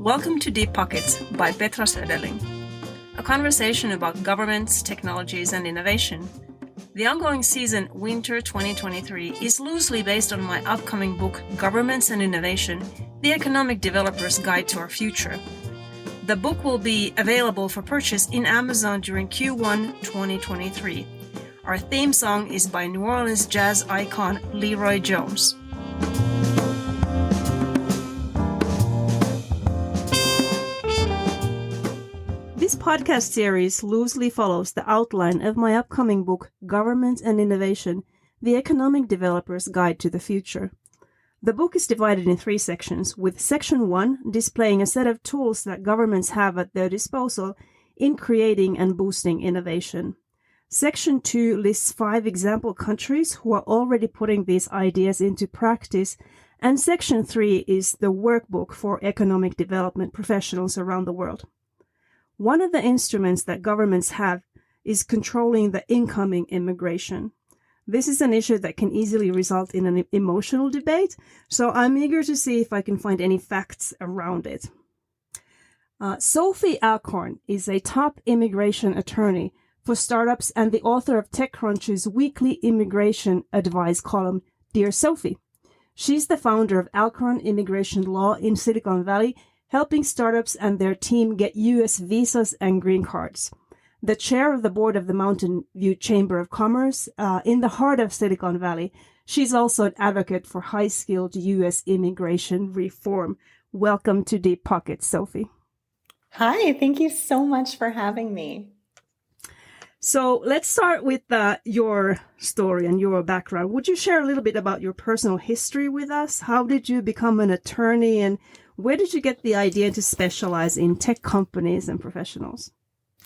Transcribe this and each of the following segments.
Welcome to Deep Pockets by Petra Söderling, a conversation about governments, technologies, and innovation. The ongoing season, Winter 2023, is loosely based on my upcoming book, Governments and Innovation, The Economic Developer's Guide to Our Future. The book will be available for purchase in Amazon during Q1 2023. Our theme song is by New Orleans jazz icon Leroy Jones. This podcast series loosely follows the outline of my upcoming book, Government and Innovation, The Economic Developer's Guide to the Future. The book is divided in 3 sections, with Section 1 displaying a set of tools that governments have at their disposal in creating and boosting innovation. Section 2 lists 5 example countries who are already putting these ideas into practice, and Section 3 is the workbook for economic development professionals around the world. One of the instruments that governments have is controlling the incoming immigration. This is an issue that can easily result in an emotional debate, so I'm eager to see if I can find any facts around it. Sophie Alcorn is a top immigration attorney for startups and the author of TechCrunch's weekly immigration advice column, Dear Sophie. She's the founder of Alcorn Immigration Law in Silicon Valley, helping startups and their team get U.S. visas and green cards. The chair of the board of the Mountain View Chamber of Commerce in the heart of Silicon Valley. She's also an advocate for high-skilled U.S. immigration reform. Welcome to Deep Pockets, Sophie. Hi, thank you so much for having me. So let's start with your story and your background. Would you share a little bit about your personal history with us? How did you become an attorney, and where did you get the idea to specialize in tech companies and professionals?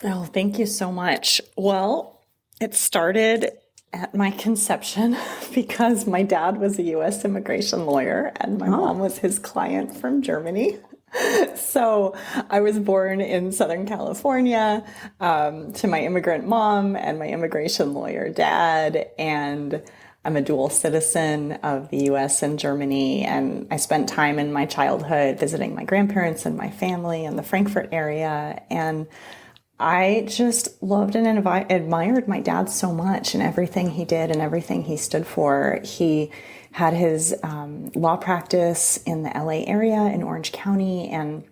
Oh, thank you so much. Well, it started at my conception because my dad was a U.S. immigration lawyer and my mom was his client from Germany. So I was born in Southern California to my immigrant mom and my immigration lawyer dad, and I'm a dual citizen of the U.S. and Germany, and I spent time in my childhood visiting my grandparents and my family in the Frankfurt area, and I just loved and admired my dad so much and everything he did and everything he stood for. He had his law practice in the LA area in Orange County, and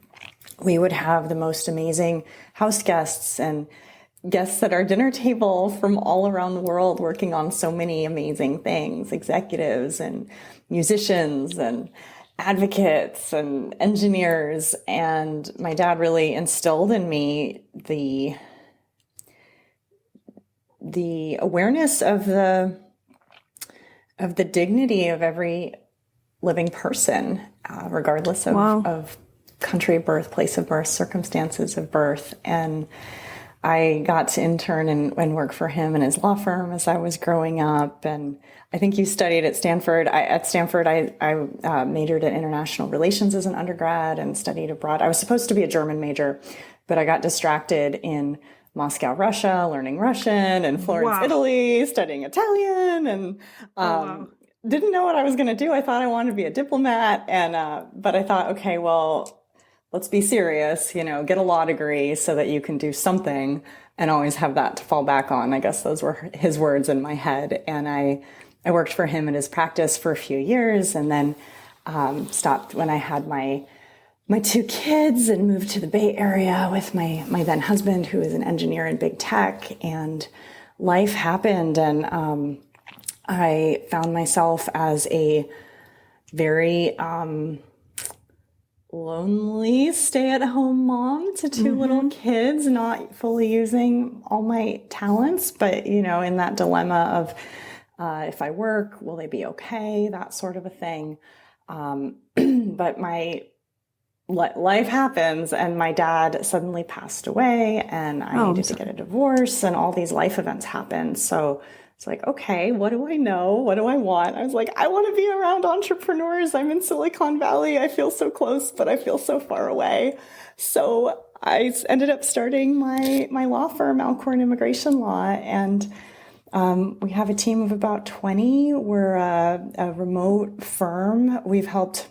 we would have the most amazing house guests and guests at our dinner table from all around the world working on so many amazing things, executives and musicians and advocates and engineers. And my dad really instilled in me the awareness of the dignity of every living person, regardless of country of birth, place of birth, circumstances of birth. And I got to intern and work for him in his law firm as I was growing up. And I think you studied at Stanford. At Stanford, I majored in international relations as an undergrad and studied abroad. I was supposed to be a German major, but I got distracted in Moscow, Russia, learning Russian, and Florence, Italy, studying Italian, and didn't know what I was going to do. I thought I wanted to be a diplomat, but I thought, okay, well, let's be serious, get a law degree so that you can do something and always have that to fall back on. I guess those were his words in my head. And I worked for him in his practice for a few years, and then stopped when I had my 2 kids and moved to the Bay Area with my then husband, who is an engineer in big tech, and life happened. And I found myself as a very lonely stay-at-home mom to 2 little kids, not fully using all my talents, but, in that dilemma of if I work, will they be okay? That sort of a thing. But life happens, and my dad suddenly passed away, and I needed to get a divorce, and all these life events happened. So it's like, okay, what do I know? What do I want? I was like, I want to be around entrepreneurs. I'm in Silicon Valley. I feel so close, but I feel so far away. So I ended up starting my law firm, Alcorn Immigration Law, and we have a team of about 20. We're a remote firm. We've helped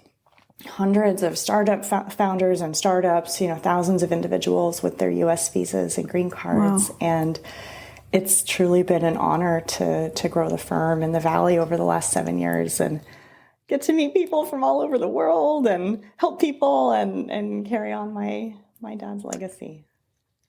hundreds of startup founders and startups, thousands of individuals with their U.S. visas and green cards. Wow. And it's truly been an honor to grow the firm in the Valley over the last 7 years and get to meet people from all over the world and help people and carry on my dad's legacy.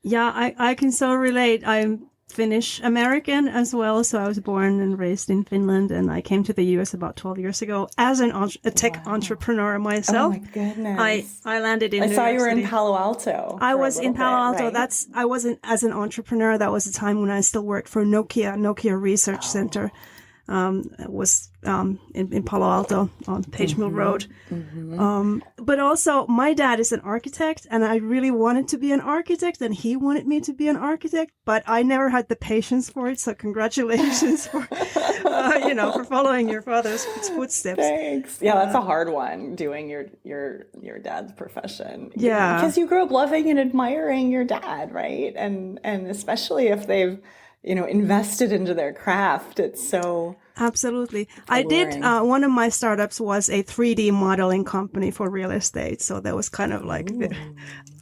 Yeah, I can so relate. I'm Finnish American as well, so I was born and raised in Finland, and I came to the US about 12 years ago as a tech entrepreneur myself. Oh my goodness! I landed in. I New saw York you were City. in Palo Alto. I was in Palo Alto. Right? I wasn't as an entrepreneur. That was a time when I still worked for Nokia Research Center. It was in Palo Alto on Page Mill Road. But also, my dad is an architect, and I really wanted to be an architect, and he wanted me to be an architect, but I never had the patience for it. So congratulations for, for following your father's footsteps. Thanks. Yeah, that's a hard one, doing your dad's profession. Yeah. Because you grew up loving and admiring your dad, right? And especially if they've invested into their craft. It's so absolutely. alluring. I did. One of my startups was a 3D modeling company for real estate. So that was kind of like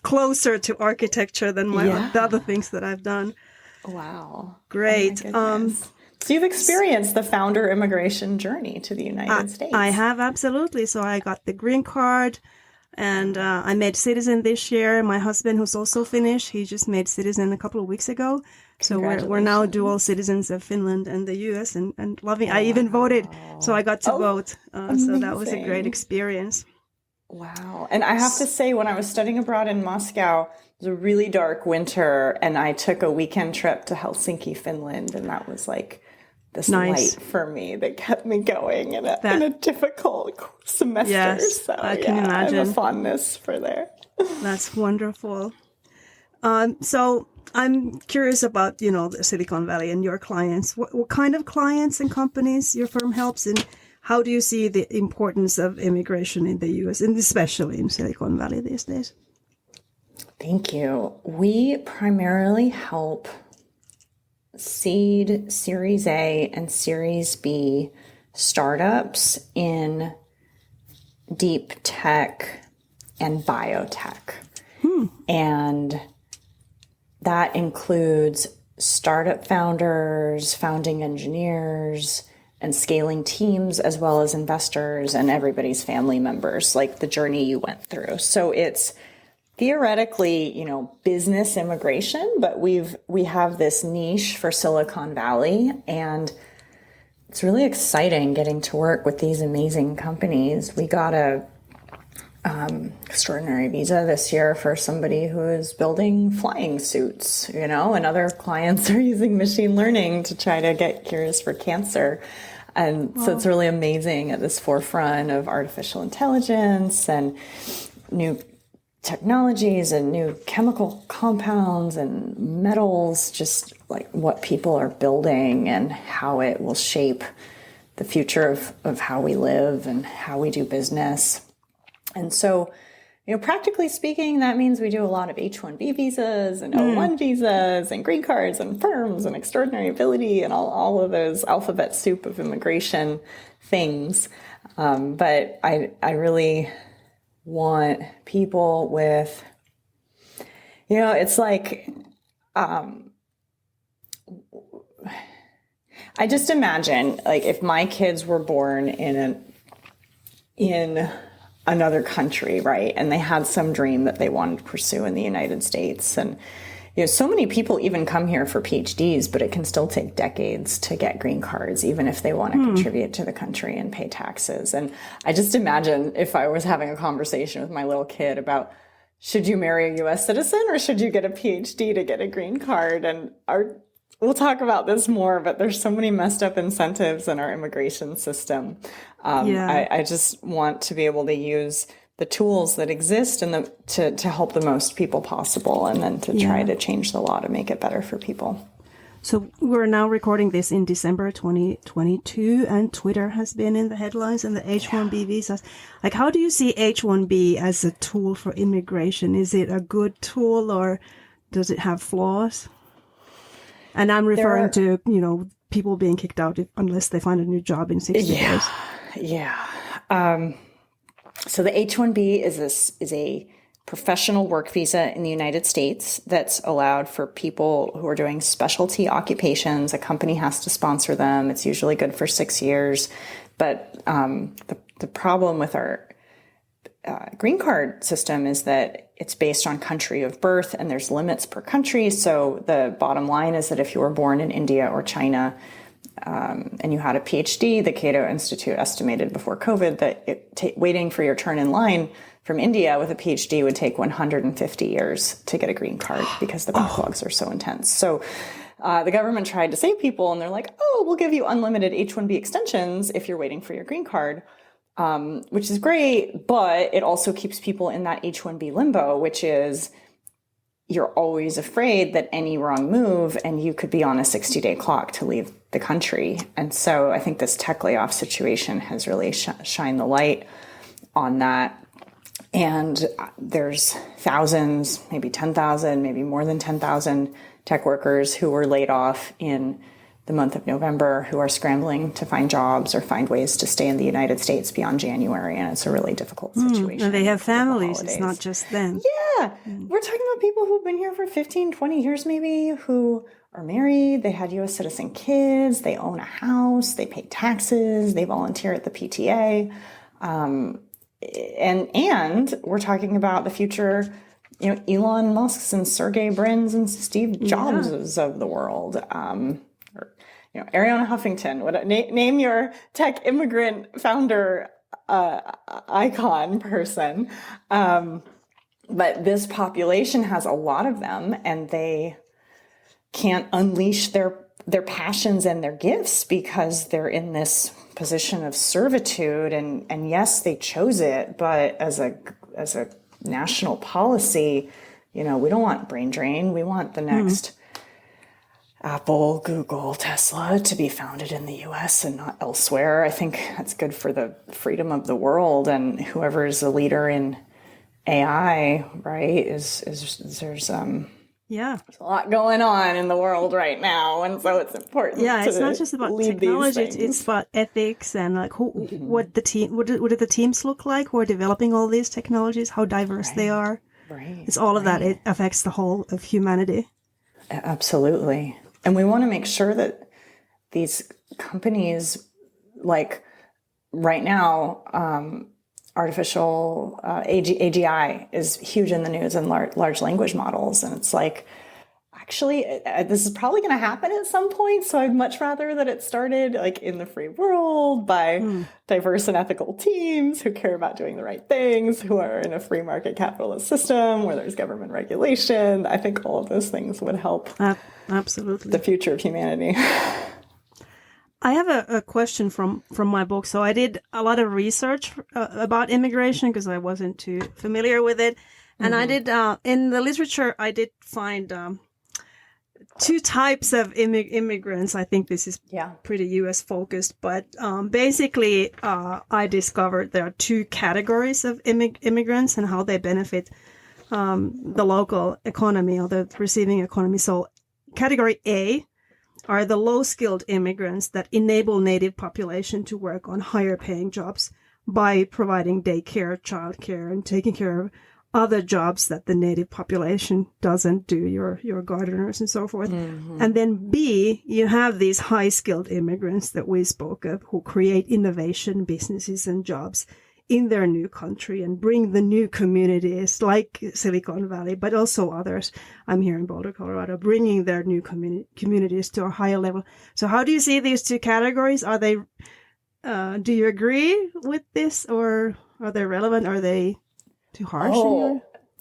closer to architecture than the other things that I've done. Wow. Great. Oh, so you've experienced the founder immigration journey to the United States. I have, absolutely. So I got the green card. And I made citizen this year. My husband, who's also Finnish, he just made citizen a couple of weeks ago. So we're now dual citizens of Finland and the U.S. and loving. I even voted, so I got to vote. So that was a great experience. Wow. And I have to say, when I was studying abroad in Moscow, it was a really dark winter, and I took a weekend trip to Helsinki, Finland, and that was like this light for me that kept me going in a difficult semester. Yes, so I can imagine. I have a fondness for there. That's wonderful. So I'm curious about, the Silicon Valley and your clients. What kind of clients and companies your firm helps, and how do you see the importance of immigration in the U.S., and especially in Silicon Valley these days? Thank you. We primarily help seed, Series A, and Series B startups in deep tech and biotech. And that includes startup founders, founding engineers, and scaling teams, as well as investors and everybody's family members, like the journey you went through. So it's theoretically, business immigration, but we have this niche for Silicon Valley, and it's really exciting getting to work with these amazing companies. We got a extraordinary visa this year for somebody who is building flying suits, and other clients are using machine learning to try to get cures for cancer. And so it's really amazing at this forefront of artificial intelligence and new technologies and new chemical compounds and metals, just like what people are building and how it will shape the future of how we live and how we do business. And so, practically speaking, that means we do a lot of H-1B visas and O-1 visas and green cards and firms and extraordinary ability and all of those alphabet soup of immigration things. But I really want people with, it's like, I just imagine, like, if my kids were born in another country, right, and they had some dream that they wanted to pursue in the United States, and so many people even come here for PhDs, but it can still take decades to get green cards, even if they want to contribute to the country and pay taxes. And I just imagine if I was having a conversation with my little kid about, should you marry a U.S. citizen or should you get a PhD to get a green card? And we'll talk about this more, but there's so many messed up incentives in our immigration system. I just want to be able to use the tools that exist and to help the most people possible, and then to try to change the law to make it better for people. So we're now recording this in December 2022, and Twitter has been in the headlines and the H-1B visas. Like, how do you see H-1B as a tool for immigration? Is it a good tool, or does it have flaws? And I'm referring to, people being kicked out unless they find a new job in 60 days. Yeah. So the H-1B is a professional work visa in the United States that's allowed for people who are doing specialty occupations. A company has to sponsor them. It's usually good for 6 years. But the problem with our green card system is that it's based on country of birth and there's limits per country. So the bottom line is that if you were born in India or China and you had a PhD, the Cato Institute estimated before COVID that waiting for your turn in line from India with a PhD would take 150 years to get a green card because the backlogs are so intense. So the government tried to save people and they're like, oh, we'll give you unlimited H-1B extensions if you're waiting for your green card. Which is great, but it also keeps people in that H-1B limbo, which is you're always afraid that any wrong move and you could be on a 60-day clock to leave the country. And so I think this tech layoff situation has really shined the light on that. And there's thousands, maybe 10,000, maybe more than 10,000 tech workers who were laid off in the month of November who are scrambling to find jobs or find ways to stay in the United States beyond January. And it's a really difficult situation. And they have families. It's not just them. Yeah. We're talking about people who've been here for 15, 20 years maybe, who are married. They had U.S. citizen kids. They own a house. They pay taxes. They volunteer at the PTA. And we're talking about the future, Elon Musk's and Sergey Brin's and Steve Jobs of the world. Arianna Huffington. Name your tech immigrant founder icon person. But this population has a lot of them, and they can't unleash their passions and their gifts because they're in this position of servitude. And yes, they chose it, but as a national policy, we don't want brain drain. We want the next Apple, Google, Tesla to be founded in the U.S. and not elsewhere. I think that's good for the freedom of the world. And whoever is a leader in AI, right, there's a lot going on in the world right now, and so it's important. Yeah, it's not just about technology; it's about ethics and what did the teams look like who are developing all these technologies, how diverse they are. Right. It's all of that. It affects the whole of humanity. Absolutely. And we want to make sure that these companies, like right now, artificial AGI is huge in the news and large language models. And it's like, actually, this is probably going to happen at some point. So I'd much rather that it started in the free world by diverse and ethical teams who care about doing the right things, who are in a free market capitalist system where there's government regulation. I think all of those things would help. Absolutely. The future of humanity. I have a question from my book. So I did a lot of research about immigration because I wasn't too familiar with it. And I did, in the literature, I did find two types of immigrants. I think this is pretty U.S. focused, but basically I discovered there are two categories of immigrants and how they benefit the local economy or the receiving economy. So category A are the low-skilled immigrants that enable native population to work on higher-paying jobs by providing daycare, childcare, and taking care of other jobs that the native population doesn't do, your gardeners and so forth. And then B, you have these high-skilled immigrants that we spoke of who create innovation, businesses, and jobs in their new country and bring the new communities like Silicon Valley, but also others. I'm here in Boulder, Colorado, bringing their new communities to a higher level. So how do you see these two categories? Are they, do you agree with this, or are they relevant? Are they too harsh?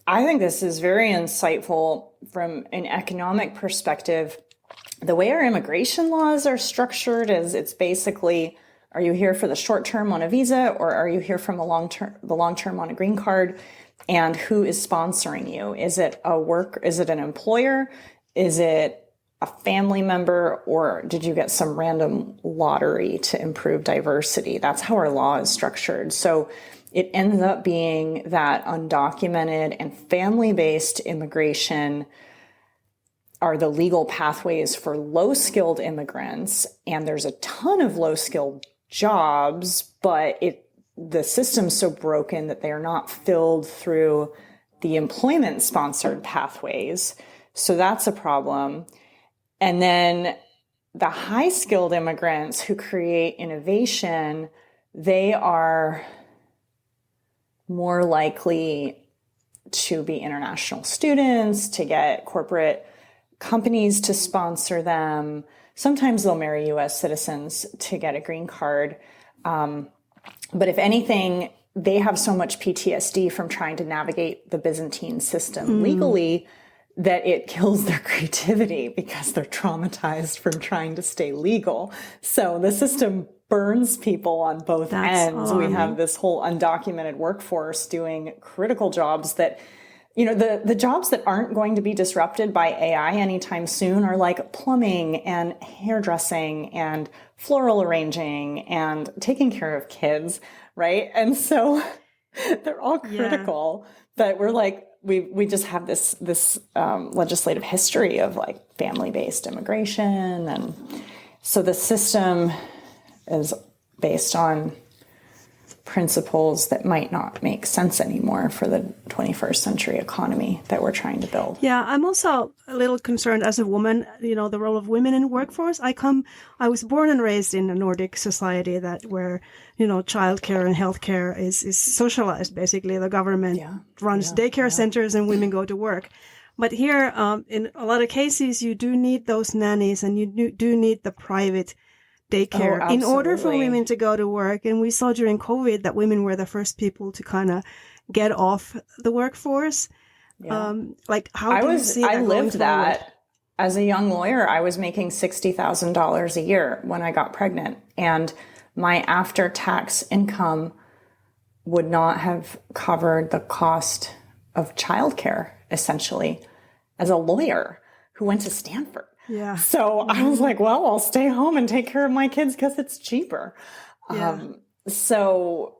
I think this is very insightful from an economic perspective. The way our immigration laws are structured is it's basically, are you here for the short term on a visa, or are you here from the long term on a green card? And who is sponsoring you? Is it an employer? Is it a family member, or did you get some random lottery to improve diversity? That's how our law is structured. So it ends up being that undocumented and family-based immigration are the legal pathways for low-skilled immigrants. And there's a ton of low-skilled jobs, but the system's so broken that they are not filled through the employment-sponsored pathways. So that's a problem. And then the high-skilled immigrants who create innovation, they are more likely to be international students, to get corporate companies to sponsor them. Sometimes they'll marry U.S. citizens to get a green card. But if anything, they have so much PTSD from trying to navigate the Byzantine system legally that it kills their creativity because they're traumatized from trying to stay legal. So the system burns people on both ends. Alarming. We have this whole undocumented workforce doing critical jobs that, you know, the jobs that aren't going to be disrupted by AI anytime soon are like plumbing and hairdressing and floral arranging and taking care of kids, right? And so they're all critical, but we're like, we just have this legislative history of like family-based immigration. And so the system is based on principles that might not make sense anymore for the 21st century economy that we're trying to build. Yeah, I'm also a little concerned as a woman, you know, the role of women in the workforce. I was born and raised in a Nordic society where, you know, childcare and healthcare is socialized. Basically, the government runs daycare centers and women go to work. But here, in a lot of cases, you do need those nannies and you do need the private daycare in order for women to go to work. And we saw during COVID that women were the first people to kind of get off the workforce. Yeah. Like how do you see that? I lived that as a young lawyer. I was making $60,000 a year when I got pregnant, and my after-tax income would not have covered the cost of childcare, essentially, as a lawyer who went to Stanford. Yeah. So I was like, well, I'll stay home and take care of my kids because it's cheaper. Yeah. So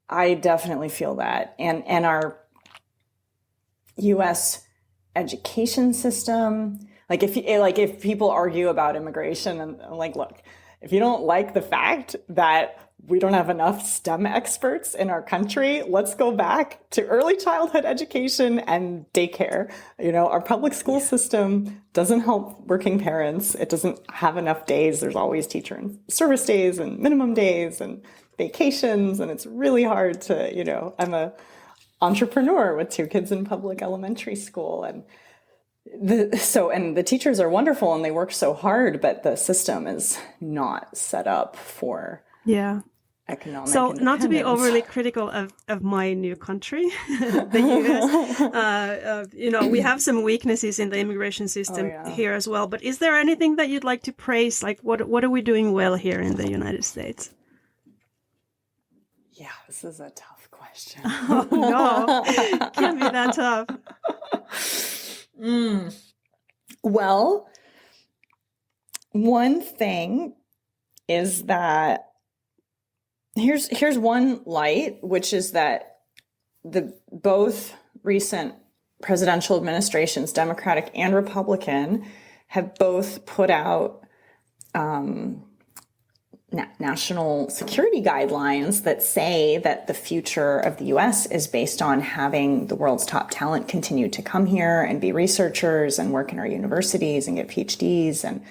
I definitely feel that. And our U.S. education system, like if people argue about immigration, and I'm like, look, if you don't like the fact that we don't have enough STEM experts in our country, let's go back to early childhood education and daycare. You know, our public school system doesn't help working parents. It doesn't have enough days. There's always teacher and service days and minimum days and vacations. And it's really hard to, you know, I'm a entrepreneur with 2 kids in public elementary school. And the teachers are wonderful and they work so hard, but the system is not set up for economic So not to be overly critical of my new country, the U.S., you know, we have some weaknesses in the immigration system here as well. But is there anything that you'd like to praise? Like what are we doing well here in the United States? Yeah, this is a tough question. Oh, no, it can't be that tough. Well, one thing is that here's one light, which is that both recent presidential administrations, Democratic and Republican, have both put out national security guidelines that say that the future of the U.S. is based on having the world's top talent continue to come here and be researchers and work in our universities and get PhDs and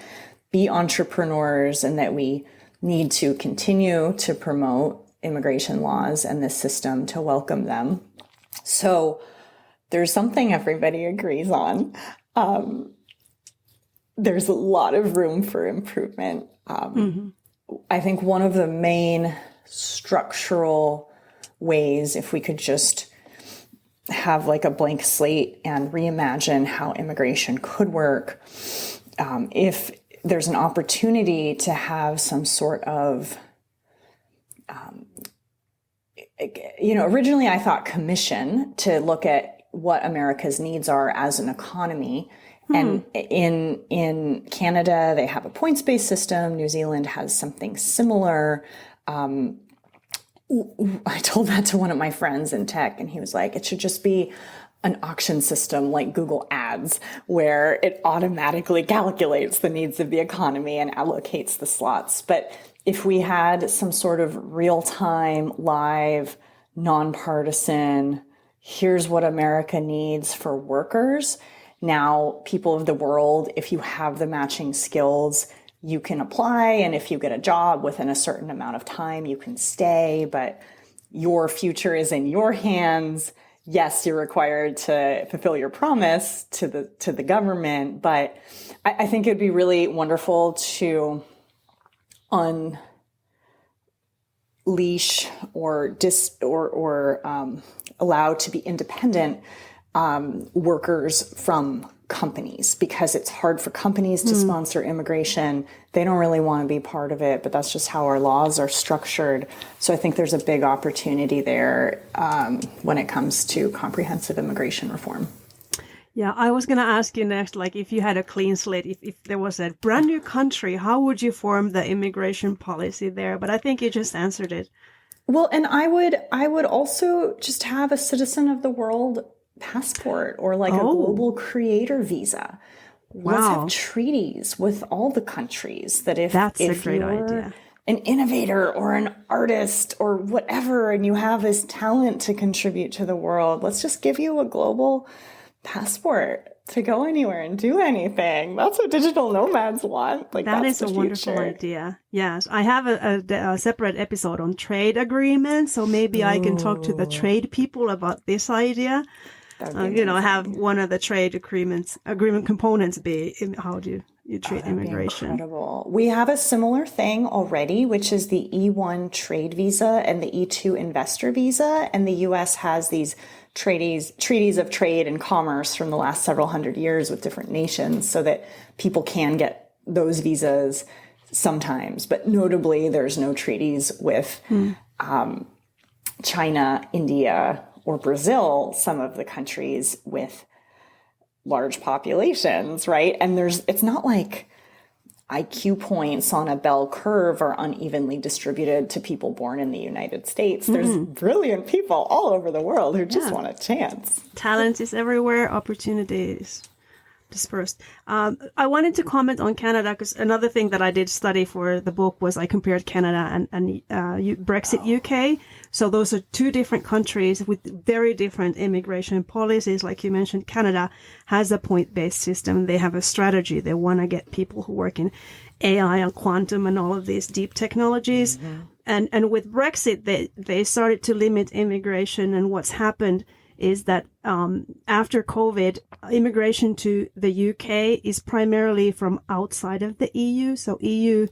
be entrepreneurs, and that we need to continue to promote immigration laws and this system to welcome them. So there's something everybody agrees on. There's a lot of room for improvement. I think one of the main structural ways, if we could just have like a blank slate and reimagine how immigration could work, if there's an opportunity to have some sort of, originally I thought commission to look at what America's needs are as an economy. And in Canada, they have a points-based system. New Zealand has something similar. I told that to one of my friends in tech, and he was like, it should just be an auction system like Google Ads, where it automatically calculates the needs of the economy and allocates the slots. But if we had some sort of real-time, live, nonpartisan, here's what America needs for workers. Now, people of the world, if you have the matching skills, you can apply. And if you get a job within a certain amount of time, you can stay. But your future is in your hands. Yes, you're required to fulfill your promise to the government. But I think it'd be really wonderful to unleash or allow to be independent workers from companies, because it's hard for companies to sponsor immigration. They don't really want to be part of it, but that's just how our laws are structured. So I think there's a big opportunity there when it comes to comprehensive immigration reform. Yeah, I was going to ask you next, like if you had a clean slate, if there was a brand new country, how would you form the immigration policy there? But I think you just answered it. Well, and I would also just have a citizen of the world passport or like a global creator visa. Wow. Let's have treaties with all the countries that if a great idea. An innovator or an artist or whatever, and you have this talent to contribute to the world, let's just give you a global passport to go anywhere and do anything. That's what digital nomads want. Like that is a wonderful idea. Yes, I have a separate episode on trade agreements, so maybe I can talk to the trade people about this idea. Have one of the trade agreement components be how do you treat immigration. Incredible. We have a similar thing already, which is the E1 trade visa and the E2 investor visa, and the U.S. has these treaties of trade and commerce from the last several hundred years with different nations so that people can get those visas sometimes. But notably, there's no treaties with China, India, or Brazil, some of the countries with large populations, right? And it's not like IQ points on a bell curve are unevenly distributed to people born in the United States. There's brilliant people all over the world who just want a chance. Talent is everywhere, opportunities dispersed. I wanted to comment on Canada because another thing that I did study for the book was I compared Canada and Brexit UK. So those are two different countries with very different immigration policies. Like you mentioned, Canada has a point-based system. They have a strategy. They want to get people who work in AI and quantum and all of these deep technologies. And with Brexit, they started to limit immigration. And what's happened is that after COVID, immigration to the UK is primarily from outside of the EU. So EU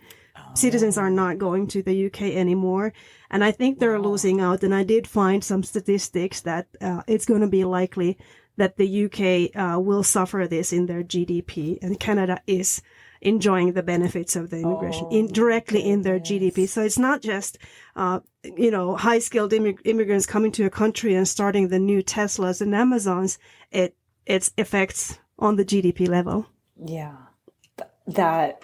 citizens are not going to the UK anymore. And I think they're losing out. And I did find some statistics that it's going to be likely that the UK will suffer this in their GDP. And Canada is enjoying the benefits of the immigration indirectly in their GDP. So it's not just, high-skilled immigrants coming to a country and starting the new Teslas and Amazons. Its effects on the GDP level. Yeah, that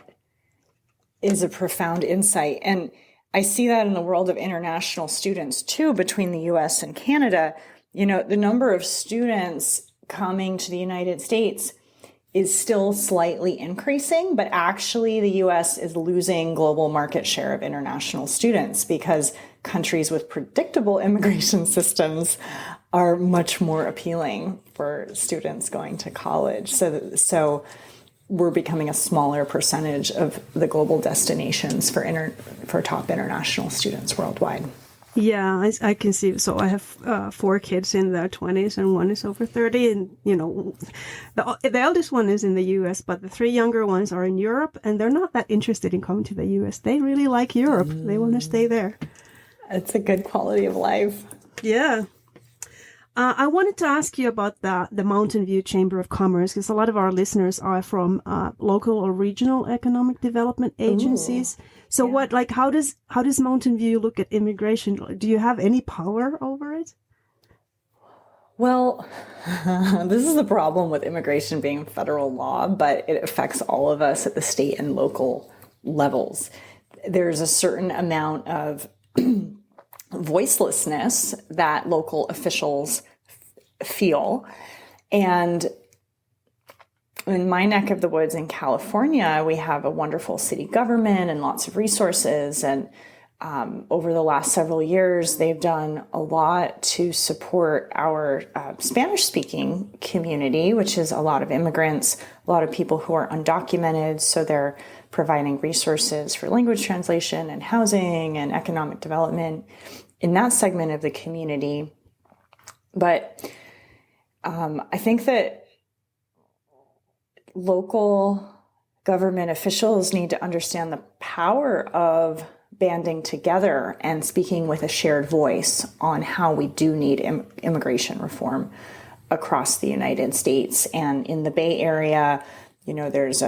is a profound insight. And I see that in the world of international students too, between the US and Canada. The number of students coming to the United States is still slightly increasing, but actually the US is losing global market share of international students because countries with predictable immigration systems are much more appealing for students going to college. So we're becoming a smaller percentage of the global destinations for top international students worldwide. Yeah, I can see. So I have 4 kids in their 20s and one is over 30. And, the eldest one is in the US, but the 3 younger ones are in Europe and they're not that interested in coming to the US. They really like Europe. They want to stay there. It's a good quality of life. Yeah. I wanted to ask you about the Mountain View Chamber of Commerce, because a lot of our listeners are from local or regional economic development agencies. Ooh, so how does Mountain View look at immigration? Do you have any power over it? Well, this is the problem with immigration being federal law, but it affects all of us at the state and local levels. There's a certain amount of voicelessness that local officials feel. And in my neck of the woods in California, we have a wonderful city government and lots of resources. And over the last several years, they've done a lot to support our Spanish-speaking community, which is a lot of immigrants, a lot of people who are undocumented. So they're providing resources for language translation and housing and economic development in that segment of the community. But I think that local government officials need to understand the power of banding together and speaking with a shared voice on how we do need immigration reform across the United States. And in the Bay Area, there's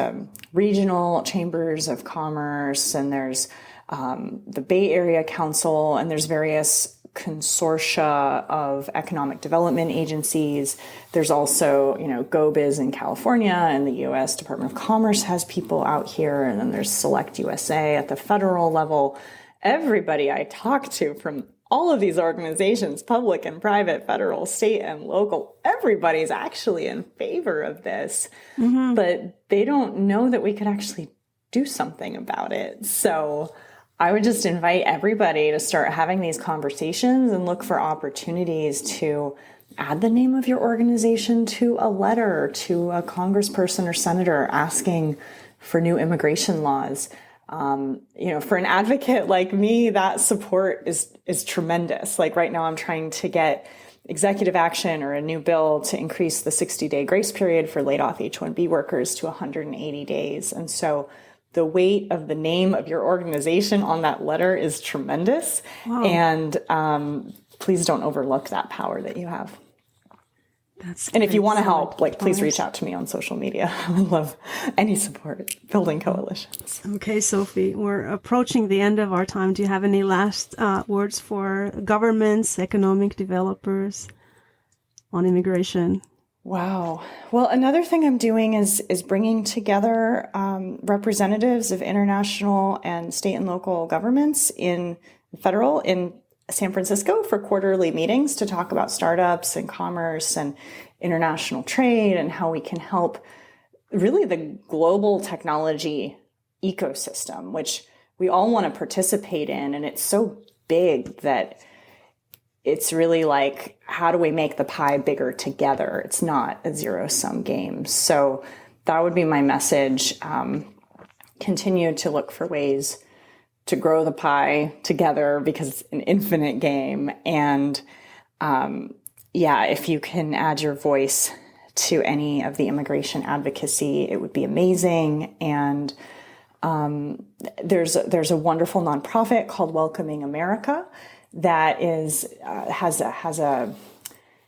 regional chambers of commerce, and there's the Bay Area Council, and there's various consortia of economic development agencies. There's also, GoBiz in California, and the U.S. Department of Commerce has people out here. And then there's Select USA at the federal level. Everybody I talk to from all of these organizations, public and private, federal, state, and local, everybody's actually in favor of this, but they don't know that we could actually do something about it. So I would just invite everybody to start having these conversations and look for opportunities to add the name of your organization to a letter to a congressperson or senator asking for new immigration laws. For an advocate like me, that support is tremendous. Like right now, I'm trying to get executive action or a new bill to increase the 60-day grace period for laid-off H-1B workers to 180 days. And so the weight of the name of your organization on that letter is tremendous. Wow. And please don't overlook that power that you have. And if you want to help, please reach out to me on social media. I would love any support building coalitions. Okay, Sophie, we're approaching the end of our time. Do you have any last words for governments, economic developers on immigration? Wow. Well, another thing I'm doing is bringing together representatives of international and state and local governments in San Francisco for quarterly meetings to talk about startups and commerce and international trade and how we can help really the global technology ecosystem, which we all want to participate in. And it's so big that it's really like, how do we make the pie bigger together? It's not a zero-sum game. So that would be my message. Continue to look for ways to grow the pie together because it's an infinite game. And if you can add your voice to any of the immigration advocacy, it would be amazing. And there's a wonderful nonprofit called Welcoming America that has a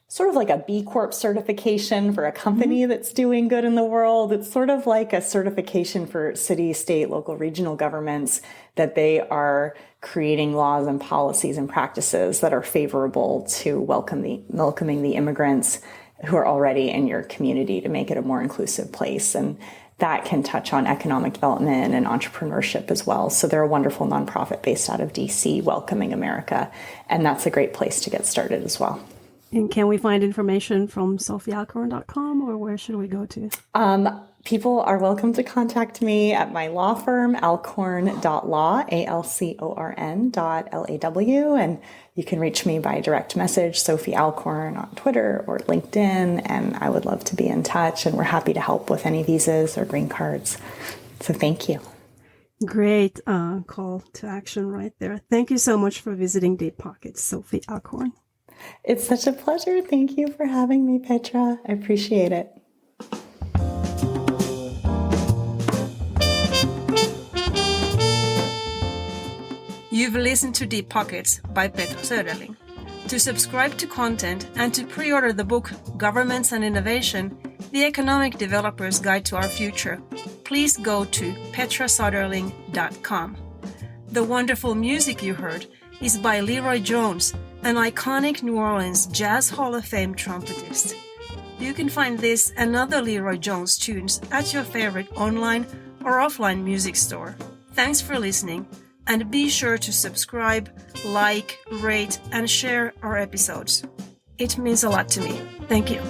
sort of like a B Corp certification for a company that's doing good in the world. It's sort of like a certification for city, state, local, regional governments that they are creating laws and policies and practices that are favorable to welcoming the immigrants who are already in your community to make it a more inclusive place. And that can touch on economic development and entrepreneurship as well. So they're a wonderful nonprofit based out of DC, Welcoming America. And that's a great place to get started as well. And can we find information from sophiealcorn.com, or where should we go to? People are welcome to contact me at my law firm, alcorn.law, ALCORN.LAW. And you can reach me by direct message, Sophie Alcorn on Twitter or LinkedIn. And I would love to be in touch. And we're happy to help with any visas or green cards. So thank you. Great call to action right there. Thank you so much for visiting Deep Pockets, Sophie Alcorn. It's such a pleasure. Thank you for having me, Petra. I appreciate it. You've listened to Deep Pockets by Petra Söderling. To subscribe to content and to pre-order the book Governments and Innovation, The Economic Developer's Guide to Our Future, please go to petrasöderling.com. The wonderful music you heard is by Leroy Jones, an iconic New Orleans Jazz Hall of Fame trumpetist. You can find this and other Leroy Jones tunes at your favorite online or offline music store. Thanks for listening, and be sure to subscribe, like, rate, and share our episodes. It means a lot to me. Thank you.